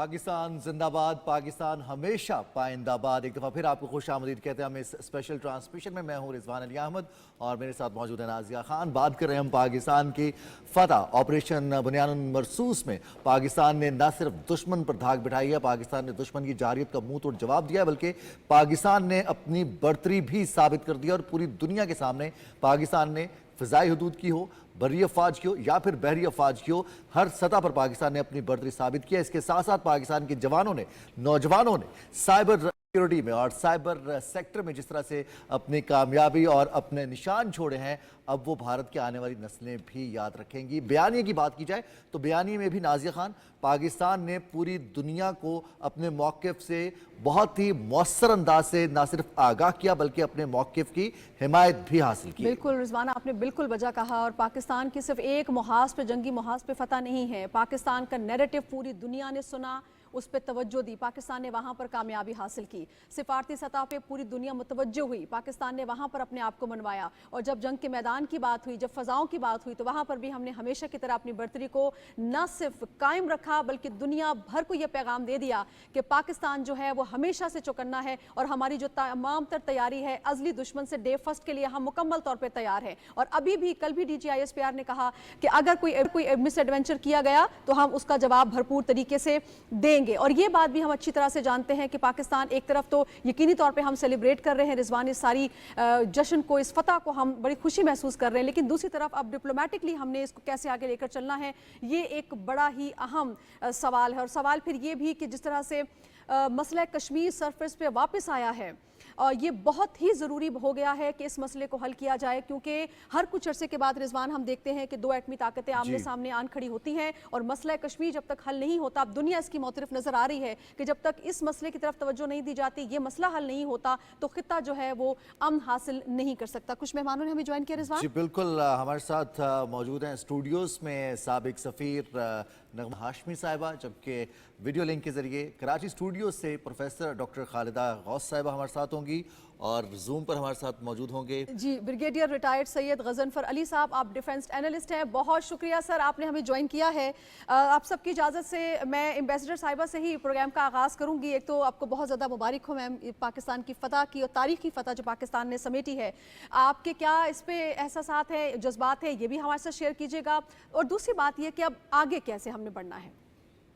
पाकिस्तान जिंदाबाद, पाकिस्तान हमेशा पाइंदाबाद। एक दफ़ा फिर आपको खुश आमदीद कहते हैं हम इस स्पेशल ट्रांसमिशन में। मैं हूँ रिजवान अली अहमद और मेरे साथ मौजूद है नाजिया खान। बात कर रहे हैं हम पाकिस्तान की फतह। ऑपरेशन बुनियानुल मरसूस में पाकिस्तान ने न सिर्फ दुश्मन पर धाक बिठाई है, पाकिस्तान ने दुश्मन की जारियत का मुंह तोड़ जवाब दिया, बल्कि पाकिस्तान ने अपनी बढ़तरी भी साबित कर दी और पूरी दुनिया के सामने पाकिस्तान ने फ़िज़ाई हदूद की हो, बर्री अफवाज की हो या फिर बहरी अफवाज की हो, हर सतह पर पाकिस्तान ने अपनी बढ़तरी साबित किया। इसके साथ साथ पाकिस्तान के जवानों ने, नौजवानों ने साइबर सिक्योरिटी में और साइबर सेक्टर में जिस तरह से अपनी कामयाबी और अपने निशान छोड़े हैं, अब वो भारत की आने वाली नस्लें भी याद रखेंगी। बयानिए की बात की जाए तो बयानिए में भी नाजिया खान, पाकिस्तान ने पूरी दुनिया को अपने मौक़िफ़ से बहुत ही मौसर अंदाज से न सिर्फ आगाह किया बल्कि अपने मौक़िफ़ की हिमायत भी हासिल की। बिल्कुल रिजवान, आपने बिल्कुल वजह कहा। और पाकिस्तान की सिर्फ एक मुहाज पे, जंगी मुहाज पे फतह नहीं है, पाकिस्तान का नैरेटिव पूरी दुनिया ने सुना, उस पर तवज्जो दी, पाकिस्तान ने वहाँ पर कामयाबी हासिल की। सिफारती सतह पे पूरी दुनिया मुतवज्जो हुई, पाकिस्तान ने वहाँ पर अपने आप को मनवाया। और जब जंग के मैदान की बात हुई, जब फ़ज़ाओं की बात हुई, तो वहाँ पर भी हमने हमेशा की तरह अपनी बढ़तरी को न सिर्फ कायम रखा बल्कि दुनिया भर को ये पैगाम दे दिया कि पाकिस्तान जो है वो हमेशा से चौकन्ना है और हमारी जो तमाम तर तैयारी है अज़ली दुश्मन से डे फर्स्ट के लिए हम मुकम्मल तौर पर तैयार हैं। और अभी भी कल भी DGISPR ने कहा कि अगर कोई मिस एडवेंचर किया गया तो हम उसका जवाब भरपूर तरीके से देंगे। और ये बात भी हम अच्छी तरह से जानते हैं कि पाकिस्तान एक तरफ तो यकीनी तौर पे हम सेलिब्रेट कर रहे हैं रिजवान इस सारी जश्न को, इस फतह को हम बड़ी खुशी महसूस कर रहे हैं, लेकिन दूसरी तरफ अब डिप्लोमेटिकली हमने इसको कैसे आगे लेकर चलना है, ये एक बड़ा ही अहम सवाल है। और सवाल फिर ये भी कि जिस तरह से मसला कश्मीर सरफेस पे वापस आया है, और ये बहुत ही ज़रूरी हो गया है कि इस मसले को हल किया जाए, क्योंकि हर कुछ अरसे के बाद रिजवान हम देखते हैं कि दो एटमी ताकतें आमने सामने आन खड़ी होती हैं और मसला कश्मीर जब तक हल नहीं होता, अब दुनिया इसकी मौतरफ नज़र आ रही है कि जब तक इस मसले की तरफ तवज्जो नहीं दी जाती, ये मसला हल नहीं होता, तो खित्ता जो है वो अमन हासिल नहीं कर सकता। कुछ मेहमानों ने हमें ज्वाइन किया रिजवान। जी बिल्कुल, हमारे साथ मौजूद हैं स्टूडियोज़ में साबिक सफ़ीर नगमा हाशमी साहिबा, जबकि वीडियो लिंक के ज़रिए कराची स्टूडियो से प्रोफेसर डॉक्टर खालिदा गौस साहिबा हमारे साथ होंगी और जूम पर हमारे साथ मौजूद होंगे जी ब्रिगेडियर रिटायर्ड सैयद गजनफर अली साहब। आप डिफेंस एनालिस्ट हैं, बहुत शुक्रिया सर आपने हमें ज्वाइन किया है। आप सबकी इजाज़त से मैं एम्बेसडर साहिबा से ही प्रोग्राम का आगाज़ करूंगी। एक तो आपको बहुत ज़्यादा मुबारक हो मैम, पाकिस्तान की फ़तह की और तारीख़ी फ़तह जो पाकिस्तान ने समेटी है, आपके क्या इस पर एहसासात है, जज्बात है, ये भी हमारे साथ शेयर कीजिएगा। और दूसरी बात ये कि अब आगे कैसे हमने बढ़ना है।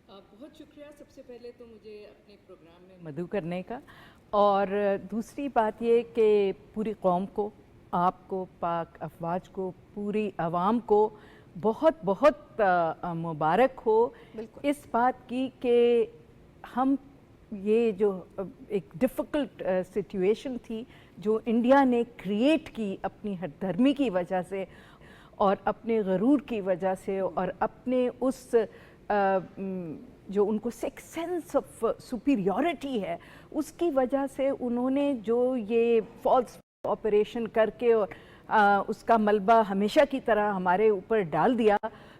बहुत शुक्रिया सबसे पहले तो मुझे अपने प्रोग्राम में मदऊ करने का, और दूसरी बात ये कि पूरी कौम को, आपको, पाक अफवाज को, पूरी आवाम को बहुत बहुत मुबारक हो इस बात की कि हम ये जो एक डिफ़िकल्ट सिचुएशन थी जो इंडिया ने क्रिएट की अपनी हरदर्मी की वजह से और अपने गरूर की वजह से और अपने उस जो उनको एक सेंस ऑफ सुपीरियॉरिटी है उसकी वजह से उन्होंने जो ये फॉल्स ऑपरेशन करके और उसका मलबा हमेशा की तरह हमारे ऊपर डाल दिया,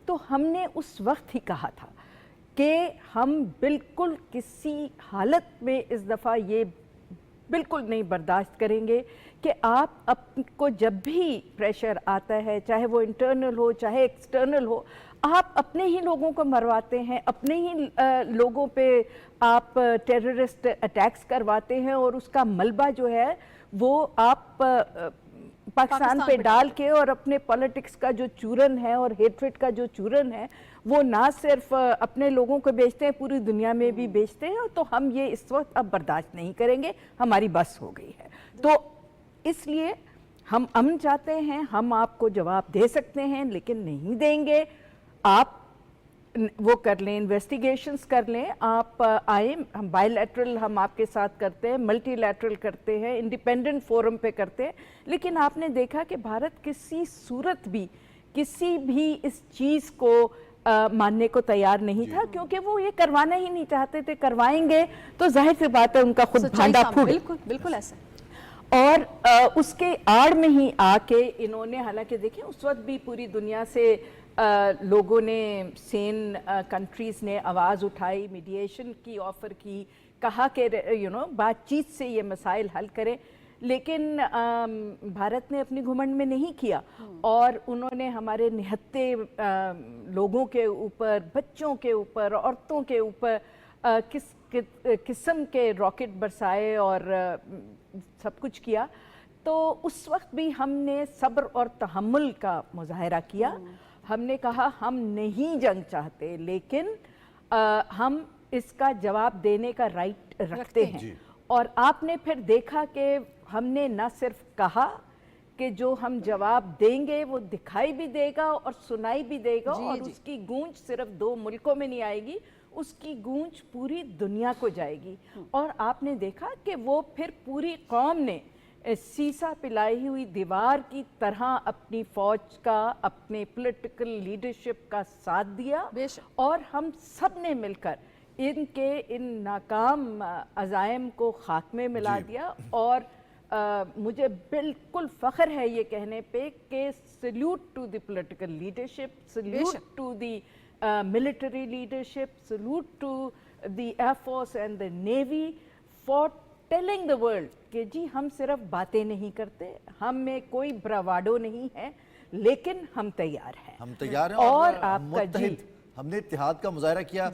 तो हमने उस वक्त ही कहा था कि हम बिल्कुल किसी हालत में इस दफ़ा ये बिल्कुल नहीं बर्दाश्त करेंगे कि आप आपको जब भी प्रेशर आता है, चाहे वो इंटरनल हो चाहे एक्सटर्नल हो, आप अपने ही लोगों को मरवाते हैं, अपने ही लोगों पे आप टेररिस्ट अटैक्स करवाते हैं और उसका मलबा जो है वो आप पाकिस्तान पे डाल के और अपने पॉलिटिक्स का जो चूरन है और हेट्रेड का जो चूरन है वो ना सिर्फ अपने लोगों को बेचते हैं, पूरी दुनिया में भी बेचते हैं। तो हम ये इस वक्त अब बर्दाश्त नहीं करेंगे, हमारी बस हो गई है। तो इसलिए हम अमन चाहते हैं, हम आपको जवाब दे सकते हैं लेकिन नहीं देंगे। आप वो कर लें, इन्वेस्टिगेशंस कर लें, आप आए, हम बायलैटरल हम आपके साथ करते हैं, मल्टीलैटरल करते हैं, इंडिपेंडेंट फोरम पे करते हैं, लेकिन आपने देखा कि भारत किसी सूरत भी किसी भी इस चीज़ को मानने को तैयार नहीं था, क्योंकि वो ये करवाना ही नहीं चाहते थे। करवाएंगे तो जाहिर सी बात है उनका खुद भांडा फूट। बिल्कुल बिल्कुल ऐसा। और उसके आड़ में ही आके इन्होंने, हालांकि देखें उस वक्त भी पूरी दुनिया से लोगों ने, सेन कंट्रीज़ ने आवाज़ उठाई, मीडिएशन की ऑफ़र की, कहा कि बातचीत से ये मसाइल हल करें, लेकिन भारत ने अपनी घुमंड में नहीं किया और उन्होंने हमारे निहत्ते लोगों के ऊपर, बच्चों के ऊपर, औरतों के ऊपर किस किस्म के रॉकेट बरसाए और सब कुछ किया, तो उस वक्त भी हमने सब्र और तहम्मुल का मुजाहरा किया। हमने कहा हम नहीं जंग चाहते, लेकिन हम इसका जवाब देने का राइट रखते हैं। और आपने फिर देखा कि हमने न सिर्फ कहा कि जो हम जवाब देंगे वो दिखाई भी देगा और सुनाई भी देगा, और उसकी गूंज सिर्फ 2 मुल्कों में नहीं आएगी, उसकी गूंज पूरी दुनिया को जाएगी। और आपने देखा कि वो फिर पूरी कौम ने सीसा पिलाई हुई दीवार की तरह अपनी फौज का, अपने पॉलिटिकल लीडरशिप का साथ दिया, और हम सब ने मिलकर इन नाकाम अज़ाइम को खाक में मिला दिया। और मुझे बिल्कुल फ़ख्र है ये कहने पे कि salute to the political leadership, salute to the military leadership, salute to the air force and the navy for telling the world कि जी हम सिर्फ बातें नहीं करते, हम में कोई ब्रावाडो नहीं है, लेकिन हम तैयार हैं। हम तैयार हैं और आपका जी हमने इत्तेहाद का मुजाहरा किया।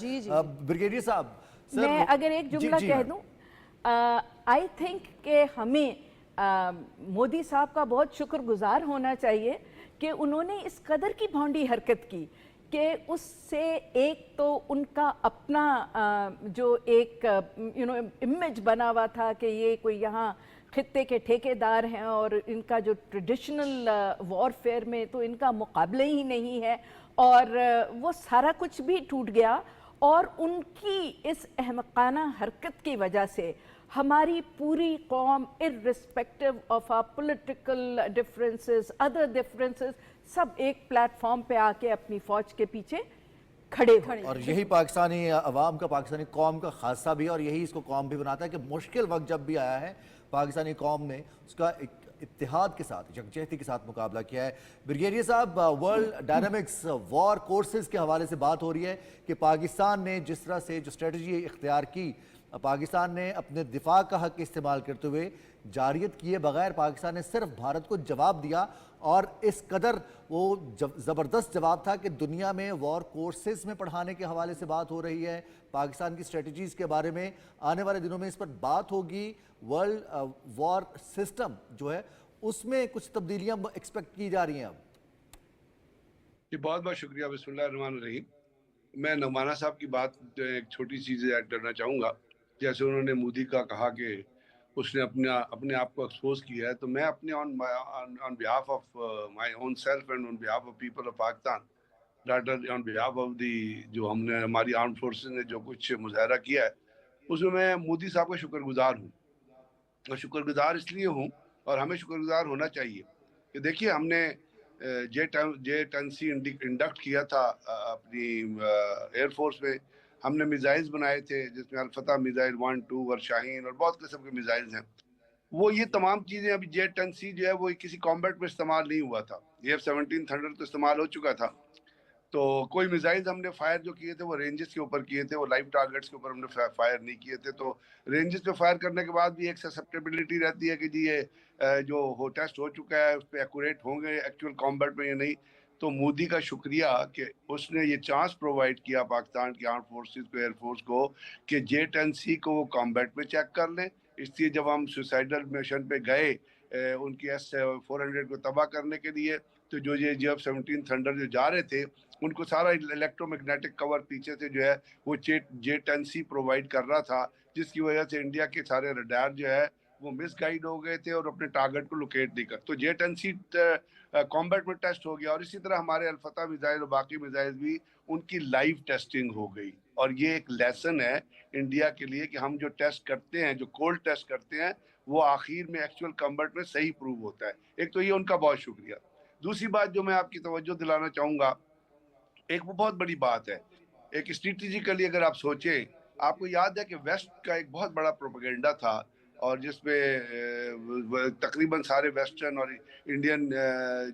ब्रिगेडियर साहब, मैं अगर एक जुमला कह दूं, आई थिंक कि हमें मोदी साहब का बहुत शुक्रगुजार होना चाहिए कि उन्होंने इस कदर की भौंडी हरकत की कि उससे एक तो उनका अपना जो एक इमेज बना हुआ था कि ये कोई यहाँ खित्ते के ठेकेदार हैं और इनका जो ट्रेडिशनल वॉरफेयर में तो इनका मुकाबले ही नहीं है, और वो सारा कुछ भी टूट गया। और उनकी इस अहमकाना हरकत की वजह से हमारी पूरी कौम, irrespective of our political differences, other differences, सब एक प्लेटफॉर्म पे आके अपनी फौज के पीछे खड़े हुए। और यही पाकिस्तानी अवाम का, पाकिस्तानी कौम का खासा भी है, और यही इसको कौम भी बनाता है कि मुश्किल वक्त जब भी आया है पाकिस्तानी कौम ने उसका इत्तेहाद के साथ, यकजहती के साथ मुकाबला किया है। ब्रिगेडियर साहब, वर्ल्ड डायनामिक्स वॉर कोर्सेज के हवाले से बात हो रही है कि पाकिस्तान ने जिस तरह से जो स्ट्रेटजी इख्तियार की, पाकिस्तान ने अपने दिफा का हक इस्तेमाल करते हुए जारियत किए बगैर पाकिस्तान ने सिर्फ भारत को जवाब दिया, और इस कदर वो ज़बरदस्त जवाब था कि दुनिया में वॉर कोर्सेज में पढ़ाने के हवाले से बात हो रही है, पाकिस्तान की स्ट्रेटजीज़ के बारे में आने वाले दिनों में इस पर बात होगी। वर्ल्ड वॉर सिस्टम जो है उसमें कुछ तब्दीलियां एक्सपेक्ट की जा रही हैं अब। जी बहुत बहुत शुक्रिया। बिस्मिल्लाहिर्रहमानिर्रहीम। मैं नौमाना साहब की बात एक छोटी चीज़ ऐड करना चाहूँगा। जैसे उन्होंने मोदी का कहा कि उसने अपने आप को एक्सपोज किया है, तो मैं अपने on behalf of my own self and on behalf of people of Pakistan, rather on behalf of the जो हमने हमारी आर्म फोर्सेस ने जो कुछ मुजाहरा किया है, उसमें मैं मोदी साहब का शुक्रगुजार हूँ। और शुक्रगुजार इसलिए हूँ, और हमें शुक्रगुजार होना चाहिए कि देखिए हमने J-10C इंडक्ट किया था अपनी एयरफोर्स में। हमने मिसाइल्स बनाए थे जिसमें अल-फतह मिसाइल 1, 2 और शाहीन और बहुत किस्म के मिसाइल्स हैं। वो ये तमाम चीज़ें अभी J-10C जो है वो किसी कॉम्बैट में इस्तेमाल नहीं हुआ था। F-17 थंडर तो इस्तेमाल हो चुका था। तो कोई मिसाइल्स हमने फायर जो किए थे वो रेंजेस के ऊपर किए थे, वो लाइव टारगेट्स के ऊपर हमने फायर नहीं किए थे। तो रेंजेस पे फायर करने के बाद भी एक ससेप्टेबिलिटी रहती है कि जी ये जो टेस्ट हो चुका है उस पर एक्यूरेट होंगे एक्चुअल कॉम्बैट में या नहीं। तो मोदी का शुक्रिया कि उसने ये चांस प्रोवाइड किया पाकिस्तान की आर्म फोर्सेस को, एयरफोर्स को, कि J-10C को वो कॉम्बैट में चेक कर लें। इसलिए जब हम सुसाइडल मिशन पे गए उनकी S-400 को तबाह करने के लिए, तो जो ये F-17 थंडर जो जा रहे थे उनको सारा इलेक्ट्रोमैग्नेटिक कवर पीछे से जो है वो J-10C प्रोवाइड कर रहा था, जिसकी वजह से इंडिया के सारे रडार जो है वो मिसगाइड हो गए थे और अपने टारगेट को लोकेट नहीं कर। तो J-10C कॉम्बैट में टेस्ट हो गया, और इसी तरह हमारे अल-फतह मिसाइल और बाकी मिसाइल भी उनकी लाइव टेस्टिंग हो गई। और ये एक लेसन है इंडिया के लिए कि हम जो टेस्ट करते हैं, जो कोल्ड टेस्ट करते हैं, वो आखिर में एक्चुअल कॉम्बैट में सही प्रूव होता है। एक तो ये उनका बहुत शुक्रिया। दूसरी बात जो मैं आपकी तवज्जो दिलाना चाहूँगा, एक वो बहुत बड़ी बात है, एक स्ट्रेटेजिकली अगर आप सोचें, आपको याद है कि वेस्ट का एक बहुत बड़ा प्रोपेगेंडा था, और जिसमें तकरीबन सारे वेस्टर्न और इंडियन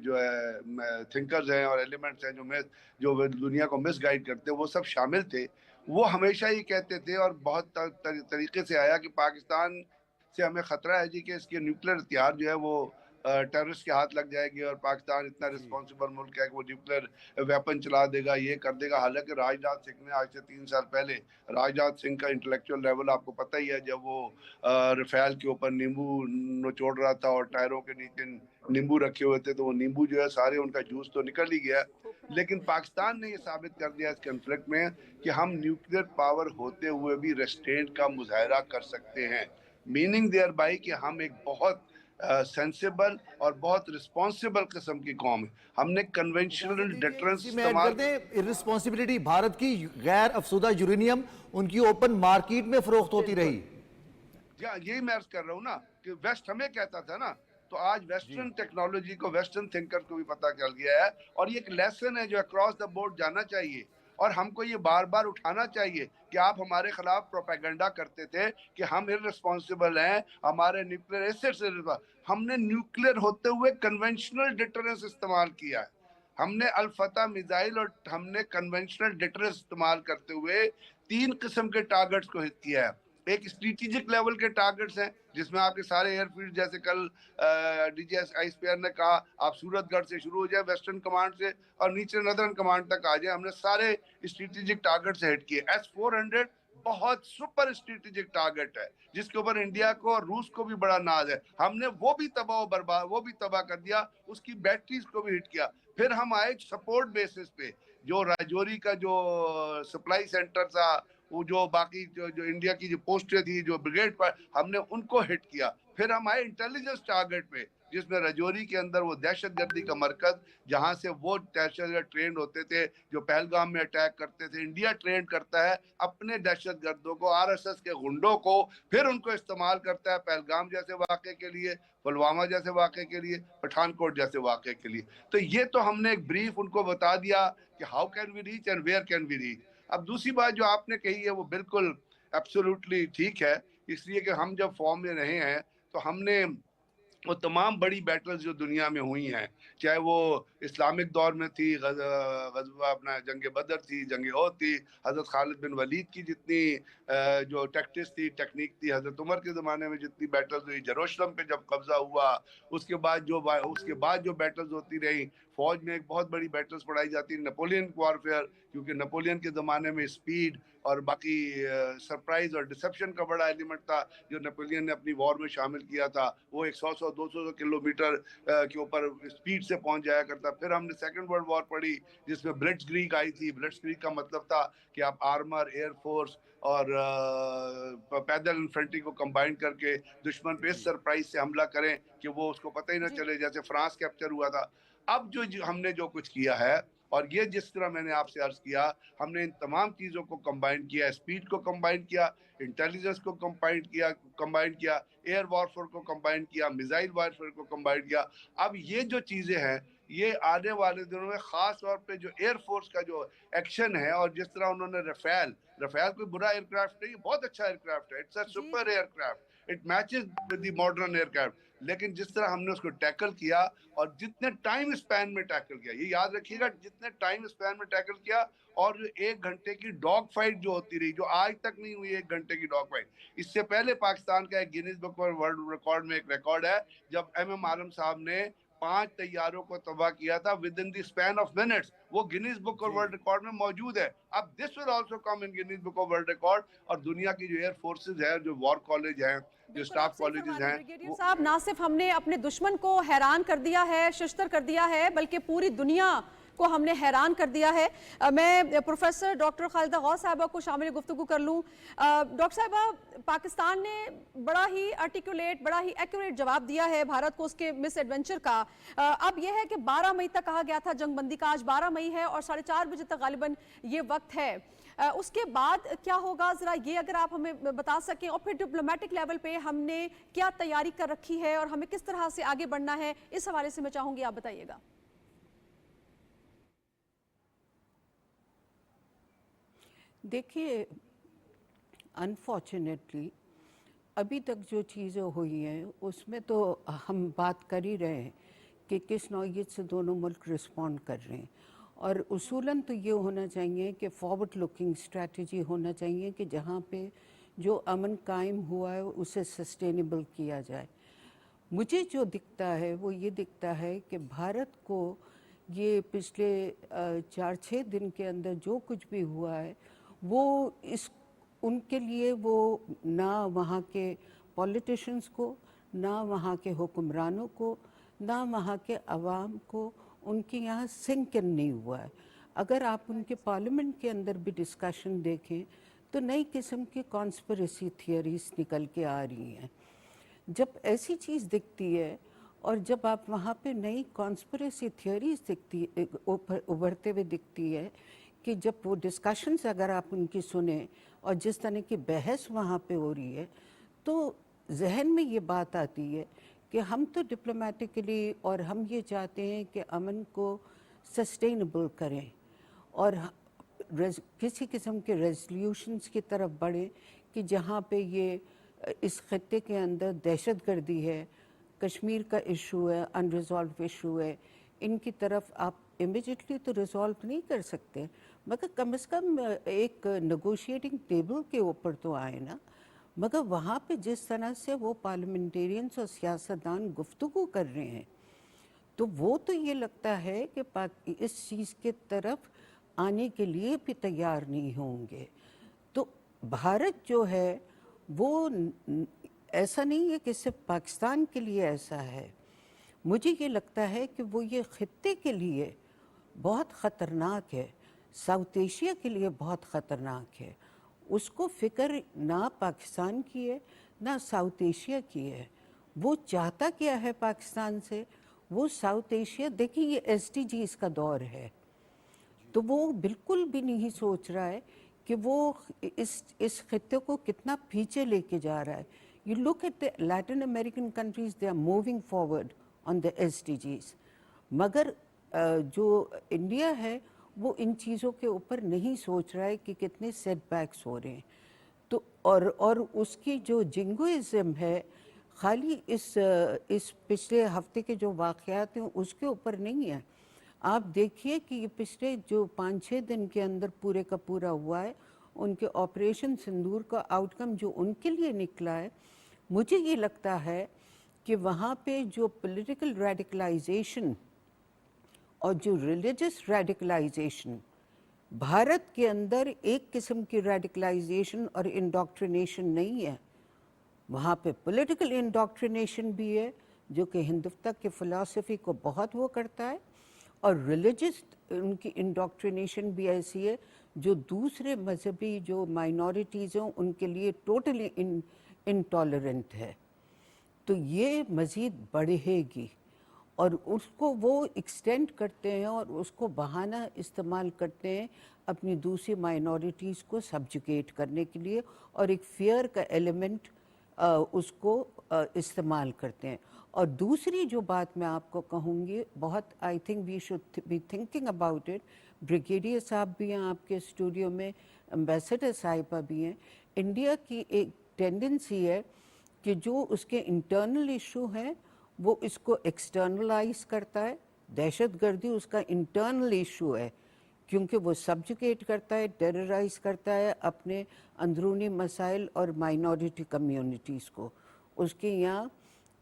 जो है थिंकर्स हैं और एलिमेंट्स हैं जो दुनिया को मिसगाइड करते हैं, वो सब शामिल थे। वो हमेशा ही कहते थे, और बहुत तरीके से आया कि पाकिस्तान से हमें ख़तरा है जी कि इसके न्यूक्लियर हथियार जो है वो टेररिस्ट के हाथ लग जाएगी और पाकिस्तान इतना रिस्पॉन्सिबल मुल्क है कि वो न्यूक्लियर वेपन चला देगा, ये कर देगा। हालांकि राजनाथ सिंह ने आज से 3 साल पहले, राजनाथ सिंह का इंटेलेक्चुअल लेवल आपको पता ही है, जब वो रफेल के ऊपर नींबू निचोड़ रहा था और टायरों के नीचे नींबू रखे हुए थे, तो वो नींबू जो है सारे उनका जूस तो निकल ही गया। लेकिन पाकिस्तान ने ये साबित कर दिया इस कन्फ्लिक्ट में कि हम न्यूक्लियर पावर होते हुए भी रेस्ट्रेंट का मुजाहरा कर सकते हैं, मीनिंग देयर बाई कि हम एक बहुत सेंसिबल और बहुत रिस्पॉन्सिबल किस्म की कौम है। हमने कन्वेंशनल डिटरेंस इस्तेमाल कर दें, रिस्पॉन्सिबिलिटी भारत की गैर अफसुदा यूरेनियम उनकी ओपन मार्केट में फरोख्त होती रही। यही मैं अर्ज कर रहा हूँ ना कि वेस्ट हमें कहता था ना, तो आज वेस्टर्न टेक्नोलॉजी को, वेस्टर्न थिंकर को भी पता चल गया है, और ये एक लेसन है जो अक्रॉस द बोर्ड जाना चाहिए। और हमको ये बार बार उठाना चाहिए कि आप हमारे खिलाफ प्रोपेगेंडा करते थे कि हम इररिस्पॉन्सिबल हैं, हमारे न्यूक्लियर एसेट्स से। हमने न्यूक्लियर होते हुए कन्वेंशनल डिटरेंस इस्तेमाल किया है। हमने अल-फतह मिसाइल और हमने कन्वेंशनल डिटरेंस इस्तेमाल करते हुए 3 किस्म के टारगेट्स को हिट किया है। एक स्ट्रेटेजिक लेवल के टारगेट्स हैं जिसमें आपके सारे एयरफील्ड, जैसे कल डीजीएस आईएसपीआर ने कहा आप सूरतगढ़ से शुरू हो जाए वेस्टर्न कमांड से और नीचे नदर्न कमांड तक आ जाए। हमने सारे स्ट्रेटेजिक टारगेट से हिट किए। S-400 बहुत सुपर स्ट्रेटेजिक टारगेट है जिसके ऊपर इंडिया को और रूस को भी बड़ा नाज है। हमने वो भी तबाह कर दिया, उसकी बैटरीज को भी हिट किया। फिर हम आए सपोर्ट बेसिस पे, जो राजौरी का जो सप्लाई सेंटर था, वो जो बाकी जो इंडिया की जो पोस्टें थी, जो ब्रिगेड पर, हमने उनको हिट किया। फिर हम आए इंटेलिजेंस टारगेट पे, जिसमें राजौरी के अंदर वो दहशतगर्दी का मरकज, जहां से वो दहशतगर्द ट्रेंड होते थे जो पहलगाम में अटैक करते थे। इंडिया ट्रेंड करता है अपने दहशतगर्दों को, आरएसएस के गुंडों को, फिर उनको इस्तेमाल करता है पहलगाम जैसे वाक़े के लिए, पुलवामा जैसे वाक़े के लिए, पठानकोट जैसे वाक़े के लिए। तो ये तो हमने एक ब्रीफ उनको बता दिया कि how can we reach and where can we reach. अब दूसरी बात जो आपने कही है वो बिल्कुल एब्सोल्युटली ठीक है, इसलिए कि हम जब फॉर्म में रहे हैं तो हमने वो तमाम बड़ी बैटल्स जो दुनिया में हुई हैं, चाहे वो इस्लामिक दौर में थी, गज़वा अपना जंग बदर थी, जंग ओहद थी, हज़रत खालिद बिन वलीद की जितनी जो टैक्टिक्स थी, टेक्निक थी, हज़रत उमर के ज़माने में जितनी बैटल्स हुई, जेरूशलम पे जब कब्जा हुआ, उसके बाद जो बैटल्स होती रही, फौज में एक बहुत बड़ी बैटल्स पढ़ाई जाती है नेपोलियन वॉरफेयर, क्योंकि नेपोलियन के ज़माने में स्पीड और बाकी सरप्राइज और डिसेप्शन का बड़ा एलिमेंट था जो नेपोलियन ने अपनी वॉर में शामिल किया था। वो 100-200 किलोमीटर के ऊपर स्पीड से पहुंच जाया करता। फिर हमने सेकंड वर्ल्ड वॉर पढ़ी जिसमें ब्लिट्जक्रीग आई थी। ब्लिट्जक्रीग का मतलब था कि आप आर्मर, एयरफोर्स और पैदल इन्फेंट्री को कंबाइन करके दुश्मन पे इस सरप्राइज से हमला करें कि वो उसको पता ही ना चले, जैसे फ्रांस कैप्चर हुआ था। अब जो हमने जो कुछ किया है, और ये जिस तरह मैंने आपसे अर्ज किया, हमने इन तमाम चीज़ों को कंबाइन किया, स्पीड को कंबाइन किया, इंटेलिजेंस को कंबाइन किया, एयर वॉरफेयर को कंबाइन किया, मिसाइल वॉरफेयर को कंबाइन किया। अब ये जो चीज़ें हैं, ये आने वाले दिनों में ख़ास तौर पे जो एयरफोर्स का जो एक्शन है, और जिस तरह उन्होंने रफेल कोई बुरा एयरक्राफ्ट नहीं, बहुत अच्छा एयरक्राफ्ट है, it's a super aircraft, it matches with the modern aircraft. लेकिन जिस तरह हमने उसको टैकल किया और जितने टाइम स्पैन में टैकल किया, ये याद रखिएगा, जितने टाइम स्पैन में टैकल किया, और जो 1 घंटे की डॉग फाइट जो होती रही, जो आज तक नहीं हुई 1 घंटे की डॉग फाइट। इससे पहले पाकिस्तान का एक Guinness book of world record में एक रिकॉर्ड है, जब MM आलम साहब ने 5 तैयारों को तबाह किया था within the span of minutes. वो Guinness book of world record में मौजूद है। अब this will also come in Guinness book of world record. और दुनिया की जो एयर फोर्सेज है, जो वॉर कॉलेज हैं, जो स्टाफ कॉलेजेस हैं, ब्रिगेडियर साहब, ना सिर्फ हमने अपने दुश्मन को हैरान कर दिया है, शिश्तर कर दिया है, बल्कि पूरी दुनिया को हमने हैरान कर दिया है। मैं प्रोफेसर डॉक्टर खालिदा गौस साहिबा को शामिल गुफ्तगू कर लूँ। डॉक्टर साहिबा, पाकिस्तान ने बड़ा ही आर्टिकुलेट, बड़ा ही एक्यूरेट जवाब दिया है भारत को उसके मिस एडवेंचर का। अब यह है कि 12 मई तक कहा गया था जंगबंदी का, आज 12 मई है और 4:30 बजे तक गालिबन ये वक्त है। उसके बाद क्या होगा, जरा ये अगर आप हमें बता सकें, और फिर डिप्लोमेटिक लेवल पे हमने क्या तैयारी कर रखी है और हमें किस तरह से आगे बढ़ना है, इस हवाले से मैं चाहूंगी आप बताइएगा। देखिए, अनफॉर्चुनेटली अभी तक जो चीज़ें हुई हैं उसमें तो हम बात कर ही रहे हैं कि किस नौयत से दोनों मुल्क रिस्पॉन्ड कर रहे हैं, और उसूलन तो ये होना चाहिए कि फॉरवर्ड लुकिंग स्ट्रैटेजी होना चाहिए कि जहाँ पे जो अमन कायम हुआ है उसे सस्टेनेबल किया जाए। मुझे जो दिखता है वो ये दिखता है कि भारत को ये पिछले 4-6 दिन के अंदर जो कुछ भी हुआ है वो इस उनके लिए वो ना वहाँ के पॉलिटिशियंस को, ना वहाँ के हुक्मरानों को, ना वहाँ के अवाम को उनके यहाँ सिंक इन नहीं हुआ है। अगर आप उनके पार्लियामेंट के अंदर भी डिस्कशन देखें तो नई किस्म की कॉन्स्पिरेसी थियरीज निकल के आ रही हैं। जब ऐसी चीज़ दिखती है और जब आप वहाँ पे नई कॉन्स्पिरेसी थियरीज दिखती उभरते हुए दिखती है कि जब वो डिस्कशंस अगर आप उनकी सुने और जिस तरह की बहस वहाँ पे हो रही है तो जहन में ये बात आती है कि हम तो डिप्लोमेटिकली और हम ये चाहते हैं कि अमन को सस्टेनेबल करें और किसी किस्म के रेजोल्यूशंस की तरफ बढ़ें कि जहाँ पे ये इस खत्ते के अंदर दहशतगर्दी है, कश्मीर का इशू है, अनरिजॉल्व इशू है, इनकी तरफ आप इमिडिएटली तो रिजॉल्व नहीं कर सकते मगर कम से कम एक नेगोशिएटिंग टेबल के ऊपर तो आए ना। मगर वहाँ पे जिस तरह से वो पार्लियामेंटेरियंस और सियासतदान गुफ्तगू कर रहे हैं तो वो तो ये लगता है कि इस चीज़ के तरफ आने के लिए भी तैयार नहीं होंगे। तो भारत जो है वो ऐसा नहीं है कि सिर्फ पाकिस्तान के लिए ऐसा है, मुझे ये लगता है कि वो ये खित्ते के लिए बहुत ख़तरनाक है, साउथ एशिया के लिए बहुत ख़तरनाक है। उसको फ़िक्र ना पाकिस्तान की है ना साउथ एशिया की है। वो चाहता क्या है पाकिस्तान से, वो साउथ एशिया, देखिए ये SDGs का दौर है तो वो बिल्कुल भी नहीं सोच रहा है कि वो इस खित्ते को कितना पीछे लेके जा रहा है। You look at the Latin American countries, they are moving forward on the SDGs, मगर जो इंडिया है वो इन चीज़ों के ऊपर नहीं सोच रहा है कि कितने सेटबैक्स हो रहे हैं। तो और उसकी जो जिंगोइज्म है खाली इस पिछले हफ्ते के जो वाक़यात हैं उसके ऊपर नहीं है। आप देखिए कि ये पिछले जो 5-6 दिन के अंदर पूरे का पूरा हुआ है, उनके ऑपरेशन सिंदूर का आउटकम जो उनके लिए निकला है, मुझे ये लगता है कि वहाँ पे जो पॉलिटिकल रेडिकलाइजेशन और जो रिलीजियस रेडिकलाइजेशन, भारत के अंदर एक किस्म की रेडिकलाइजेशन और इंडोक्ट्रिनेशन नहीं है, वहाँ पे पॉलिटिकल इंडोक्ट्रिनेशन भी है जो कि हिंदुत्व के फ़िलासफ़ी को बहुत वो करता है, और रिलीजियस उनकी इंडोक्ट्रिनेशन भी ऐसी है जो दूसरे मजहबी जो माइनॉरिटीज़ हों उनके लिए टोटली इंटॉलरेंट है। तो ये मज़ीद बढ़ेगी और उसको वो एक्सटेंड करते हैं और उसको बहाना इस्तेमाल करते हैं अपनी दूसरी माइनॉरिटीज़ को सब्जुगेट करने के लिए, और एक फियर का एलिमेंट उसको इस्तेमाल करते हैं। और दूसरी जो बात मैं आपको कहूँगी, बहुत I think we should be thinking about it, brigadier साहब भी हैं आपके स्टूडियो में, एम्बेसडर साहिबा भी हैं, इंडिया की एक टेंडेंसी है कि जो उसके इंटरनल इशू हैं वो इसको एक्सटर्नलाइज करता है। दहशतगर्दी उसका इंटरनल इशू है क्योंकि वो सब्जुकेट करता है, टेरराइज करता है अपने अंदरूनी मसाइल और माइनॉरिटी कम्युनिटीज़ को। उसके यहाँ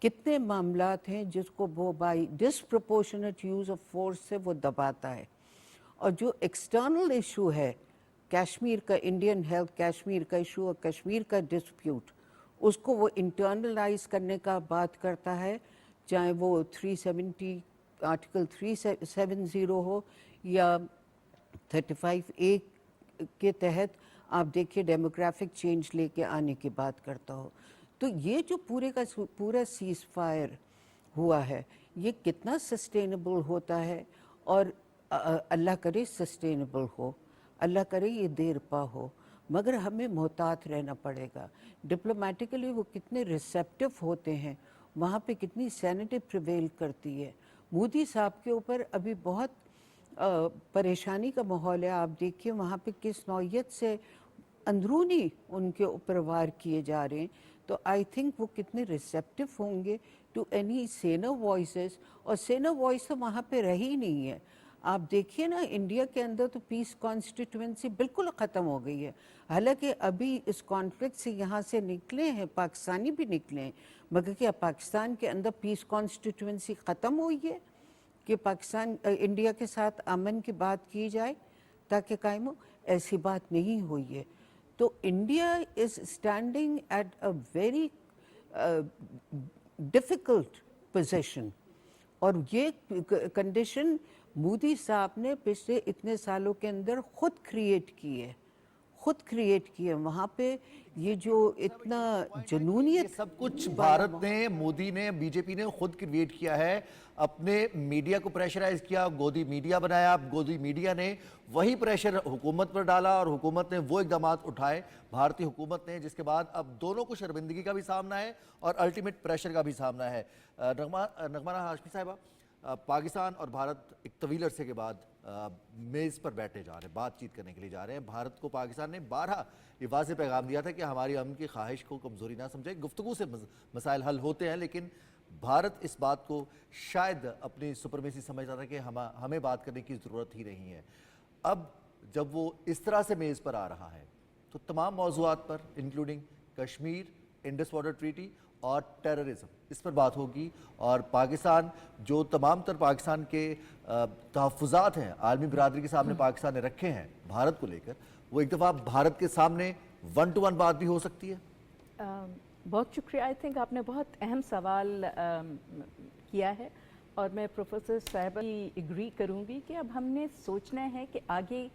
कितने मामलात हैं जिसको वो by disproportionate use of force से वो दबाता है। और जो एक्सटर्नल इशू है कश्मीर का, इंडियन हेल्थ कश्मीर का इशू और कश्मीर का डिस्प्यूट, उसको वो इंटरनलाइज करने का बात करता है, चाहे वो 370 आर्टिकल 370 हो या 35A के तहत आप देखिए डेमोग्राफिक चेंज लेके आने की बात करता हो। तो ये जो पूरे का पूरा सीज़ फायर हुआ है ये कितना सस्टेनेबल होता है, और अल्लाह करे सस्टेनेबल हो, अल्लाह करे ये देर पा हो, मगर हमें मोहतात रहना पड़ेगा। डिप्लोमेटिकली वो कितने रिसेप्टिव होते हैं, वहाँ पे कितनी सैनिटी प्रिवेल करती है। मोदी साहब के ऊपर अभी बहुत परेशानी का माहौल है। आप देखिए वहाँ पे किस नौयत से अंदरूनी उनके ऊपर वार किए जा रहे हैं। तो आई थिंक वो कितने रिसेप्टिव होंगे टू एनी सेनर वॉइसेस, और सेनर वॉइस तो वहाँ पे रही नहीं है। आप देखिए ना, इंडिया के अंदर तो पीस कॉन्स्टिट्यूएंसी बिल्कुल ख़त्म हो गई है। हालांकि अभी इस कॉन्फ्लिक्ट से यहाँ से निकले हैं, पाकिस्तानी भी निकले हैं, मगर क्या पाकिस्तान के अंदर पीस कॉन्स्टिट्यूएंसी ख़त्म हुई है कि पाकिस्तान इंडिया के साथ अमन की बात की जाए ताकि कायम हो? ऐसी बात नहीं हुई है। तो India is standing at a very difficult position, और ये कंडीशन मोदी साहब ने पिछले इतने सालों के अंदर खुद क्रिएट की है, खुद क्रिएट की है। वहाँ पे ये जो इतना जुनूनियत, ये सब कुछ भारत ने, मोदी ने, बीजेपी ने खुद क्रिएट किया है। अपने मीडिया को प्रेशराइज किया, गोदी मीडिया बनाया, गोदी मीडिया ने वही प्रेशर हुकूमत पर डाला और हुकूमत ने वो इकदामात उठाए, भारतीय हुकूमत ने, जिसके बाद अब दोनों को शर्मिंदगी का भी सामना है और अल्टीमेट प्रेशर का भी सामना है। नगमाना हाशमी साहिबा, पाकिस्तान और भारत एक तवील अरसे के बाद मेज़ पर बैठने जा रहे हैं, बातचीत करने के लिए जा रहे हैं। भारत को पाकिस्तान ने 12 ये वाज़ेह पैगाम दिया था कि हमारी अमन की ख्वाहिश को कमज़ोरी ना समझे, गुफ्तगू से मसाइल हल होते हैं, लेकिन भारत इस बात को शायद अपनी सुपरमेसी समझता था कि हमें बात करने की ज़रूरत ही नहीं है। अब जब वो इस तरह से मेज़ पर आ रहा है तो तमाम मौज़ूआत पर, including Kashmir, Indus water treaty और टेररिज्म, इस पर बात होगी। और पाकिस्तान, जो तमाम तर पाकिस्तान के तहफ़्फ़ुज़ात हैं आलमी बिरादरी के सामने पाकिस्तान ने रखे हैं भारत को लेकर, वो एक दफ़ा भारत के सामने 1-to-1 बात भी हो सकती है। बहुत शुक्रिया। आई थिंक आपने बहुत अहम सवाल किया है और मैं प्रोफेसर साहिबा की एग्री करूँगी कि अब हमने सोचना है कि आगे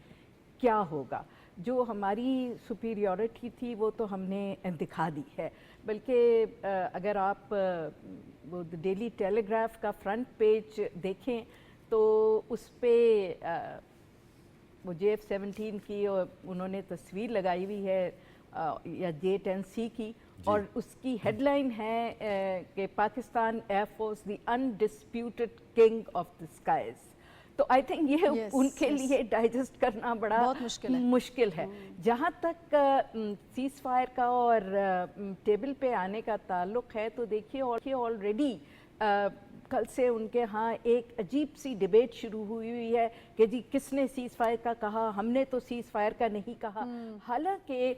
क्या होगा। जो हमारी सुपीरियॉरिटी थी वो तो हमने दिखा दी है, बल्कि अगर आप वो डेली टेलीग्राफ का फ्रंट पेज देखें तो उस पर वो JF-17 की और उन्होंने तस्वीर लगाई हुई है या J-10C की, और उसकी हेडलाइन है कि Pakistan air force the undisputed king of the skies. तो आई थिंक ये उनके लिए डाइजेस्ट करना बड़ा मुश्किल है। जहाँ तक सीज़ फायर का और टेबल पे आने का ताल्लुक़ है, तो देखिए ऑलरेडी कल से उनके यहाँ एक अजीब सी डिबेट शुरू हुई है कि जी किसने सीज़ फायर का कहा, हमने तो सीज़ फायर का नहीं कहा। हालांकि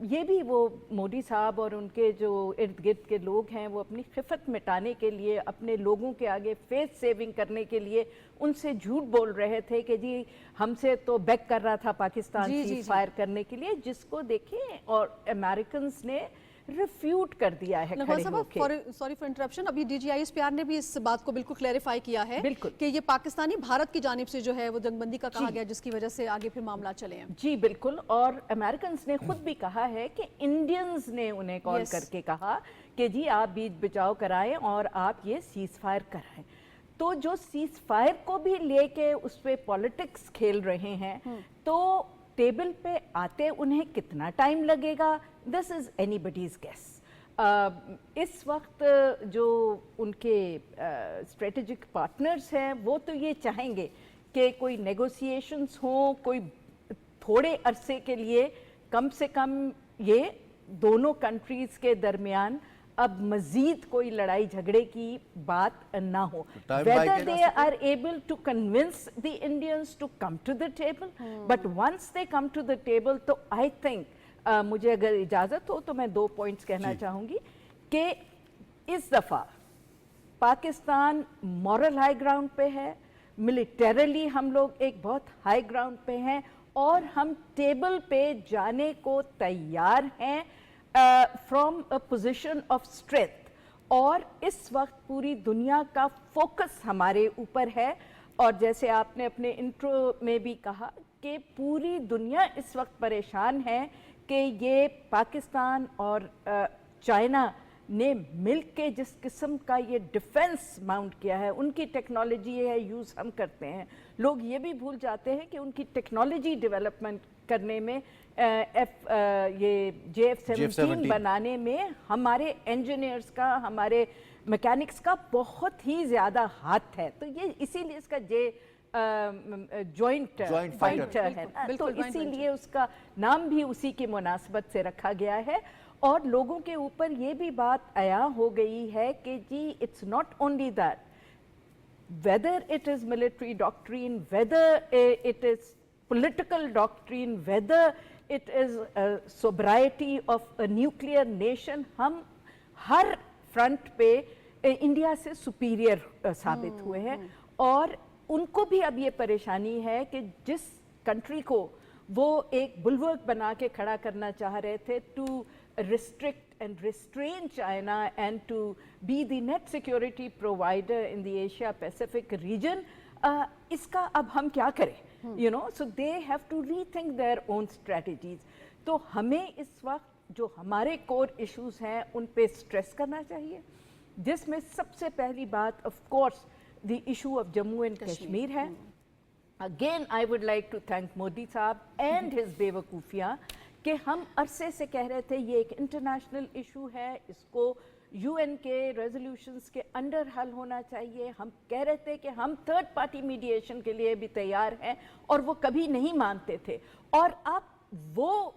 ये भी वो मोदी साहब और उनके जो इर्द गिर्द के लोग हैं वो अपनी खिफत मिटाने के लिए, अपने लोगों के आगे फेस सेविंग करने के लिए उनसे झूठ बोल रहे थे कि जी हमसे तो बैक कर रहा था पाकिस्तान सीज़ फायर करने के लिए, जिसको देखें और अमेरिकन्स ने रिफ्यूट कर दिया है खड़े होके। सॉरी फॉर इंटरप्शन, अभी DGISPR ने भी इस बात को बिल्कुल क्लैरिफाई किया है कि ये पाकिस्तानी भारत की जानिब से जो है वो जंगबंदी का कहा गया, जिसकी वजह से आगे फिर मामला चले हैं। जी बिल्कुल, और अमेरिकन्स ने खुद भी कहा है कि इंडियंस ने उन्हें कॉल करके कहा कि जी आप बीच बचाव कराएं और आप ये सीज़ फायर कराएं। तो जो सीज़ फायर को भी लेके उस पर पॉलिटिक्स खेल रहे हैं, तो टेबल पे आते उन्हें कितना टाइम लगेगा, दिस इज़ एनीबडीज गेस। इस वक्त जो उनके स्ट्रेटेजिक पार्टनर्स हैं वो तो ये चाहेंगे कि कोई नेगोशिएशंस हों, कोई थोड़े अरसे के लिए कम से कम ये दोनों कंट्रीज़ के दरमियान अब मजीद कोई लड़ाई झगड़े की बात ना हो। Whether they are able to convince the Indians to come to the table, but once they come to the table, तो I think मुझे अगर इजाज़त हो तो मैं 2 पॉइंट्स कहना चाहूँगी कि इस दफ़ा पाकिस्तान मॉरल हाई ग्राउंड पे है, मिलिटरली हम लोग एक बहुत हाई ग्राउंड पे हैं और हम टेबल पे जाने को तैयार हैं from a position of strength. और इस वक्त पूरी दुनिया का फोकस हमारे ऊपर है, और जैसे आपने अपने इंट्रो में भी कहा कि पूरी दुनिया इस वक्त परेशान है कि ये पाकिस्तान और चाइना ने मिलके जिस किस्म का ये डिफेंस माउंट किया है, उनकी टेक्नोलॉजी है यूज़ हम करते हैं। लोग ये भी भूल जाते हैं कि उनकी टेक्नोलॉजी डेवलपमेंट करने में ये JF-17 बनाने में हमारे इंजीनियर्स का, हमारे मैकेनिक्स का बहुत ही ज़्यादा हाथ है। तो ये इसीलिए इसका जॉइंट फाइटर है ना, तो इसीलिए उसका नाम भी उसी की मुनासबत से रखा गया है। और लोगों के ऊपर ये भी बात आया हो गई है कि जी it's not only that, whether it is military doctrine, whether it is political doctrine, whether it is sobriety of a nuclear nation, हम हर फ्रंट पे इंडिया से सुपीरियर साबित हुए हैं। और उनको भी अब ये परेशानी है कि जिस कंट्री को वो एक बुलवर्क बना के खड़ा करना चाह रहे थे to restrict and restrain China and to be the net security provider in the Asia Pacific region, इसका अब हम क्या करें? You know, so they have to rethink their own strategies. तो हमें इस वक्त जो हमारे कोर इश्यूज हैं उन पे स्ट्रेस करना चाहिए, जिसमें सबसे पहली बात of course the issue of Jammu and Kashmir है। Again I would like to thank Modi साहब एंड हिज बेवकूफियाँ कि हम अरसे से कह रहे थे ये एक इंटरनेशनल इशू है, इसको यूएन के रेजोल्यूशंस के अंडर हल होना चाहिए। हम कह रहे थे कि हम थर्ड पार्टी मीडिएशन के लिए भी तैयार हैं, और वो कभी नहीं मानते थे। और अब वो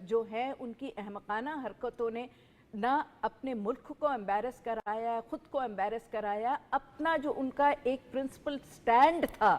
जो है उनकी अहमकाना हरकतों ने ना अपने मुल्क को एम्बैरस कराया, खुद को एम्बैरस कराया, अपना जो उनका एक प्रिंसिपल स्टैंड था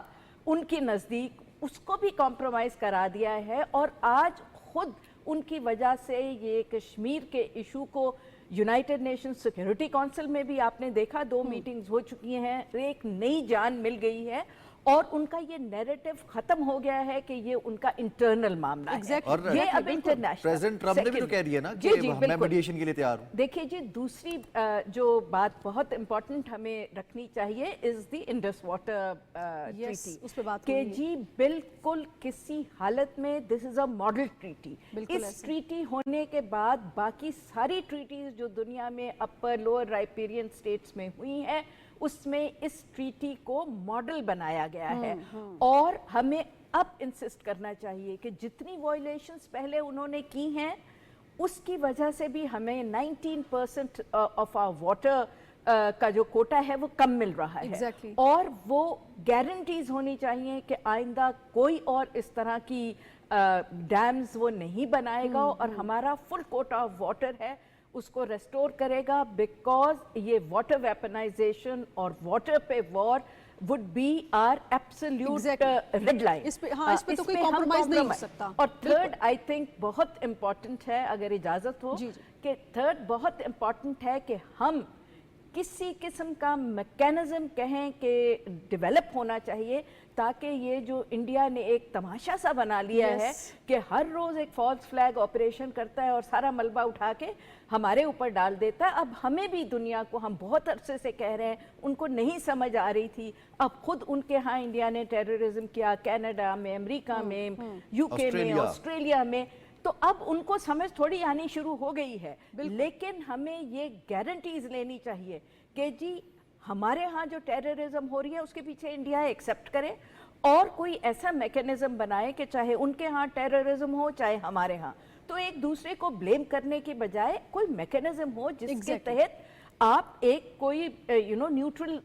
उनके नज़दीक उसको भी कॉम्प्रोमाइज़ करा दिया है। और आज खुद उनकी वजह से ये कश्मीर के इशू को यूनाइटेड नेशंस सिक्योरिटी काउंसिल में भी आपने देखा 2 मीटिंग्स हो चुकी हैं, एक नई जान मिल गई है और उनका ये नैरेटिव खत्म हो गया है कि ये उनका इंटरनल मामला है। और ये अब इंटरनेशनल प्रेसिडेंट ट्रम्प ने भी तो कह दिया ना कि मैं मीडिएशन के लिए तैयार हूं। देखिए जी, दूसरी जो बात बहुत इंपॉर्टेंट हमें रखनी चाहिए is the Indus water treaty, उस पे बात कि जी बिल्कुल किसी हालत में this is a model treaty. इस ट्रीटी होने के बाद बाकी सारी ट्रीटीज जो दुनिया में अपर लोअर राइपेरियन स्टेट्स में हुई हैं उसमें इस ट्रीटी को मॉडल बनाया गया है। और हमें अब इंसिस्ट करना चाहिए कि जितनी वायलेशंस पहले उन्होंने की हैं उसकी वजह से भी हमें 19% ऑफ आवर वाटर का जो कोटा है वो कम मिल रहा है। और वो गारंटीज होनी चाहिए कि आइंदा कोई और इस तरह की डैम्स वो नहीं बनाएगा और हमारा फुल कोटा ऑफ वाटर है उसको रेस्टोर करेगा, बिकॉज ये वाटर वेपनाइजेशन और वाटर पे war would be our absolute red line. इस पे तो कोई कॉम्प्रोमाइज नहीं हो सकता। और थर्ड आई थिंक बहुत इंपॉर्टेंट है, अगर इजाजत हो, कि थर्ड बहुत इंपॉर्टेंट है कि हम किसी किस्म का मैकेनिज्म कहें कि डेवलप होना चाहिए ताकि ये जो इंडिया ने एक तमाशा सा बना लिया है कि हर रोज एक फॉल्स फ्लैग ऑपरेशन करता है और सारा मलबा उठा के हमारे ऊपर डाल देता है। अब हमें भी दुनिया को, हम बहुत अरसे से कह रहे हैं, उनको नहीं समझ आ रही थी, अब खुद उनके यहाँ इंडिया ने टेररिज्म किया, कनाडा में, अमेरिका में, यूके में, ऑस्ट्रेलिया में, तो अब उनको समझ थोड़ी आनी शुरू हो गई है। लेकिन हमें ये गारंटीज लेनी चाहिए कि जी हमारे यहाँ जो टेररिज्म हो रही है उसके पीछे इंडिया एक्सेप्ट करे और कोई ऐसा मैकेनिज्म बनाए कि चाहे उनके यहाँ टेररिज्म हो चाहे हमारे यहाँ, तो एक दूसरे को ब्लेम करने के बजाय कोई मैकेनिज्म हो जिसके तहत आप एक कोई न्यूट्रल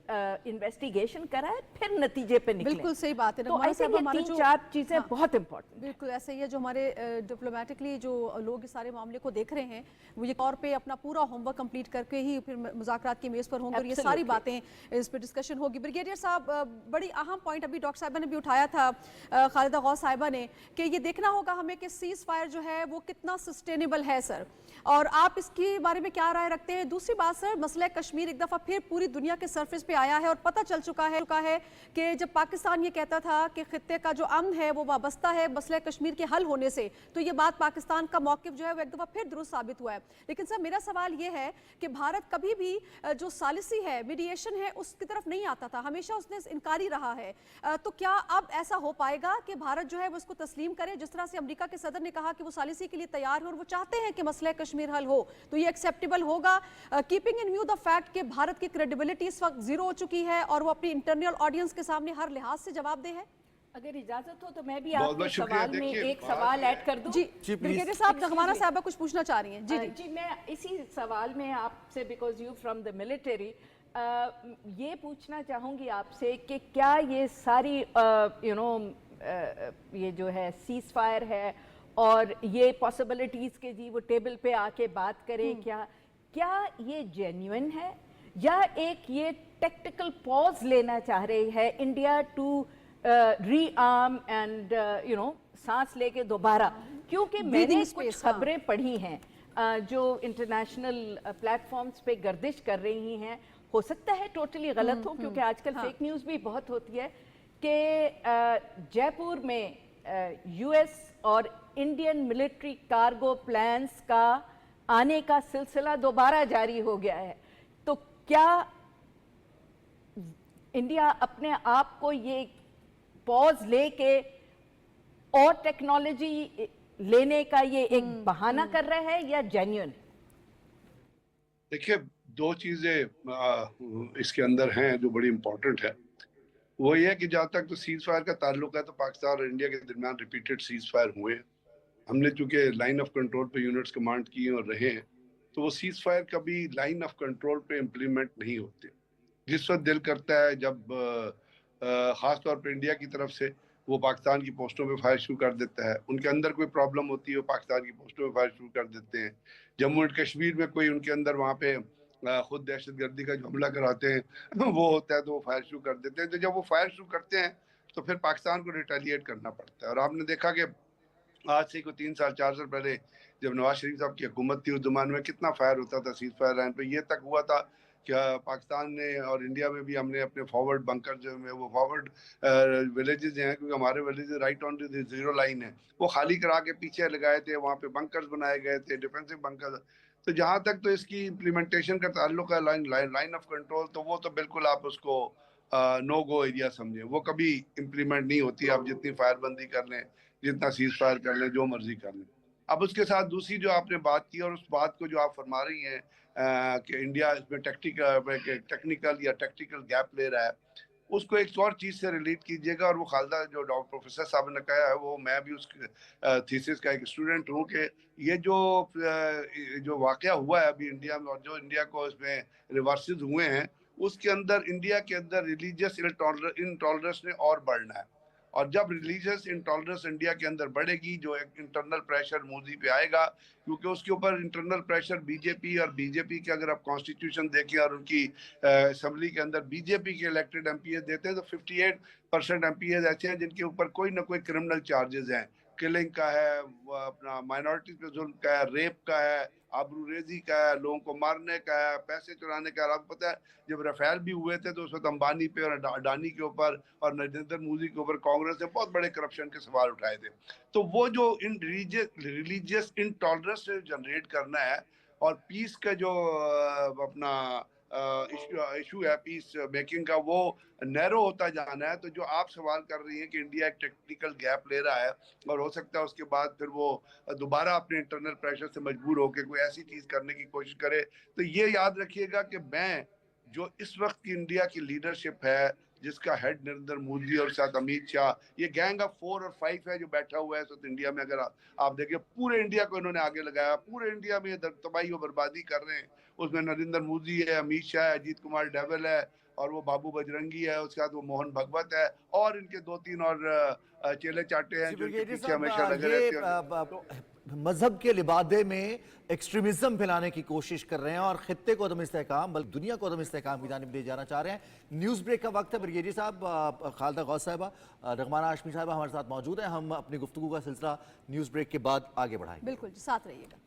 इन्वेस्टिगेशन कराए फिर नतीजे पे निकले। बिल्कुल सही बात है। तो ऐसे ये 3-4 चीजें बहुत इंपॉर्टेंट। बिल्कुल ऐसे ही है। जो हमारे डिप्लोमेटिकली जो लोग इस सारे मामले को देख रहे हैं वो ये तौर पे अपना पूरा होमवर्क कंप्लीट करके ही फिर मुज़ाकरात की मेज़ पर होंगे और ये सारी बातें इस पर डिस्कशन होगी। ब्रिगेडियर साहब, बड़ी अहम पॉइंट अभी डॉक्टर साहिबा ने भी उठाया था, खालिदा गौस साहिबा ने, कि ये देखना होगा हमें कि सीज फायर जो है वो कितना सस्टेनेबल है सर, और आप इसके बारे में क्या राय रखते हैं? दूसरी बात सर, मसला कश्मीर एक दफ़ा फिर पूरी दुनिया के सरफेस पे आया है और पता चल चुका है कि जब पाकिस्तान ये कहता था कि खित्ते का जो अमन है वो वाबस्ता है मसला कश्मीर के हल होने से, तो ये बात पाकिस्तान का मौक़िफ़ जो है वो एक दफ़ा फिर दुरुस्त साबित हुआ है। लेकिन सर मेरा सवाल ये है कि भारत कभी भी जो सालिसी है, मीडिएशन है, उसकी तरफ नहीं आता था, हमेशा उसने इनकारी रहा है। तो क्या अब ऐसा हो पाएगा कि भारत जो है वो इसको तस्लीम करे, जिस तरह से अमेरिका के सदर ने कहा कि वो सालिसी के लिए तैयार है और वो चाहते हैं कि मसला कश्मीर हल हो, तो ये एक्सेप्टेबल होगा, keeping in view the fact कि भारत की क्रेडिबिलिटी इस वक्त जीरो हो चुकी है और वो अपनी इंटरनल ऑडियंस के सामने हर लिहाज से जवाबदेह है? अगर इजाजत हो तो मैं भी आपके सवाल में एक सवाल ऐड कर दूं। जी ब्रिगेडियर साहब, हमारा साहबा कुछ पूछना चाह रही हैं। जी जी मैं इसी सवाल में आपसे, because you from the military, ये पूछना चाहूँगी आपसे कि क्या ये सारी ये जो है सीज फायर है और ये पॉसिबिलिटीज़ के जी वो टेबल पे आके बात करें, क्या ये जेन्युइन है या एक ये टेक्टिकल पॉज लेना चाह रही है इंडिया टू रीआर्म एंड सांस लेके दोबारा, क्योंकि मैंने कुछ खबरें पढ़ी हैं जो इंटरनेशनल प्लेटफॉर्म्स पे गर्दिश कर रही हैं, हो सकता है टोटली गलत हो क्योंकि आजकल फेक न्यूज़ भी बहुत होती है, कि जयपुर में यूएस और इंडियन मिलिट्री कार्गो प्लान्स का आने का सिलसिला दोबारा जारी हो गया है। तो क्या इंडिया अपने आप को ये पॉज लेके और टेक्नोलॉजी लेने का ये एक बहाना कर रहा है या जेन्युइन? देखिए, दो चीजें इसके अंदर हैं जो बड़ी इंपॉर्टेंट है। वो ये है कि जहाँ तक तो सीज फायर का ताल्लुक है तो पाकिस्तान और इंडिया के दरमियान रिपीटेड सीज फायर हुए हैं। हमने चूंकि लाइन ऑफ कंट्रोल पे यूनिट्स कमांड किए और रहे हैं, तो वो सीज फायर कभी लाइन ऑफ कंट्रोल पे इम्प्लीमेंट नहीं होते। जिस वक्त दिल करता है, जब खास तौर पे इंडिया की तरफ से वो पाकिस्तान की पोस्टों पे फायर शुरू कर देता है, उनके अंदर कोई प्रॉब्लम होती है वो पाकिस्तान की पोस्टों पे फायर शुरू कर देते हैं। जम्मू एंड कश्मीर में कोई उनके अंदर वहाँ पे खुद दहशतगर्दी का जो हमला कराते हैं वो होता है तो वो फायर शुरू कर देते हैं। तो जब वो फायर शुरू करते हैं तो फिर पाकिस्तान को रिटेलिएट करना पड़ता है। और आपने देखा कि आज से कोई 3 साल 4 साल पहले जब नवाज शरीफ साहब की हुकूमत थी, उस जमाने में कितना फायर होता था सीज फायर लाइन पे। ये तक हुआ था कि पाकिस्तान ने और इंडिया में भी हमने अपने फॉरवर्ड बंकर जो है वो फॉरवर्ड विलेजेस हैं, क्योंकि हमारे villages right on the zero line है, वो खाली करा के पीछे लगाए थे, वहाँ पे बंकर्स बनाए गए थे, डिफेंसिव बंकर। तो जहाँ तक तो इसकी इम्प्लीमेंटेशन का ताल्लुक है लाइन ऑफ कंट्रोल, तो वो तो बिल्कुल आप उसको नो गो एरिया समझें, वो कभी इम्प्लीमेंट नहीं होती। आप जितनी फायरबंदी कर लें, जितना सीज फायर कर लें, जो मर्जी कर लें। अब उसके साथ दूसरी जो आपने बात की और उस बात को जो आप फरमा रही हैं कि इंडिया इसमें टेक्निकल या टैक्टिकल गैप ले रहा है, उसको एक और चीज़ से रिलेट कीजिएगा। और वो खालदा जो डॉक्टर प्रोफेसर साहब ने कहा है, वो मैं भी उस थीसिस का एक स्टूडेंट हूँ कि ये जो वाक़या हुआ है अभी इंडिया में और जो इंडिया को इसमें रिवर्सेस हुए हैं, उसके अंदर इंडिया के अंदर रिलीजियस इंटॉलरेंस ने और बढ़ना है। और जब रिलीजियस इंटॉलरेंस इंडिया के अंदर बढ़ेगी, जो एक इंटरनल प्रेशर मोदी पे आएगा, क्योंकि उसके ऊपर इंटरनल प्रेशर बीजेपी के अगर आप कॉन्स्टिट्यूशन देखें और उनकी असेंबली के अंदर बीजेपी के इलेक्टेड एमपीएस देते हैं, तो 58% एमपीएस ऐसे हैं जिनके ऊपर कोई ना कोई क्रिमिनल चार्जेस हैं। किलिंग का है, अपना माइनॉरिटीज पे जुल्म का है, रेप का है, आबरूरेजी का है, लोगों को मारने का है, पैसे चुराने का है। आपको पता है जब रफेल भी हुए थे तो उस वक्त अंबानी पे और अडानी के ऊपर और नरेंद्र मोदी के ऊपर कांग्रेस ने बहुत बड़े करप्शन के सवाल उठाए थे। तो वो जो इन रिलीजियस इंटॉलरेंस जनरेट करना है और पीस का जो अपना इशू है पीस मेकिंग का, वो नैरो होता जाना है। तो जो आप सवाल कर रही हैं कि इंडिया एक टेक्निकल गैप ले रहा है और हो सकता है उसके बाद फिर वो दोबारा अपने इंटरनल प्रेशर से मजबूर होकर कोई ऐसी चीज करने की कोशिश करे, तो ये याद रखिएगा कि मैं जो इस वक्त की इंडिया की लीडरशिप है, जिसका हेड नरेंद्र मोदी और साथ अमित शाह, ये गैंग ऑफ 4 और 5 है जो बैठा हुआ है इस वक्त इंडिया में। अगर आप देखिए पूरे इंडिया को इन्होंने आगे लगाया, पूरे इंडिया में तबाही और बर्बादी कर रहे हैं। उसमें नरेंद्र मोदी है, अमित शाह है, अजीत कुमार डैवल है और वो बाबू बजरंगी है, उसके बाद वो मोहन भगवत है और इनके 2-3 और चेले चाटे हैं जो इनके पीछे हमेशा लगे रहते हैं। मजहब के लिबादे में एक्सट्रीमिज्म फैलाने की कोशिश कर रहे हैं और खित्ते को अदम इस्तेहकाम बल्कि दुनिया को अदम इस्तेहकाम की जानिब ले जाना चाह रहे हैं। न्यूज़ ब्रेक का वक्त है। ब्रिगेडियर साहब, खालदा गौस साहिबा, रगमाना हाशमी साहिबा हमारे साथ मौजूद हैं। हम अपनी गुफ्तगू का सिलसिला न्यूज़ ब्रेक के बाद आगे बढ़ाएंगे। बिल्कुल, साथ रहिएगा।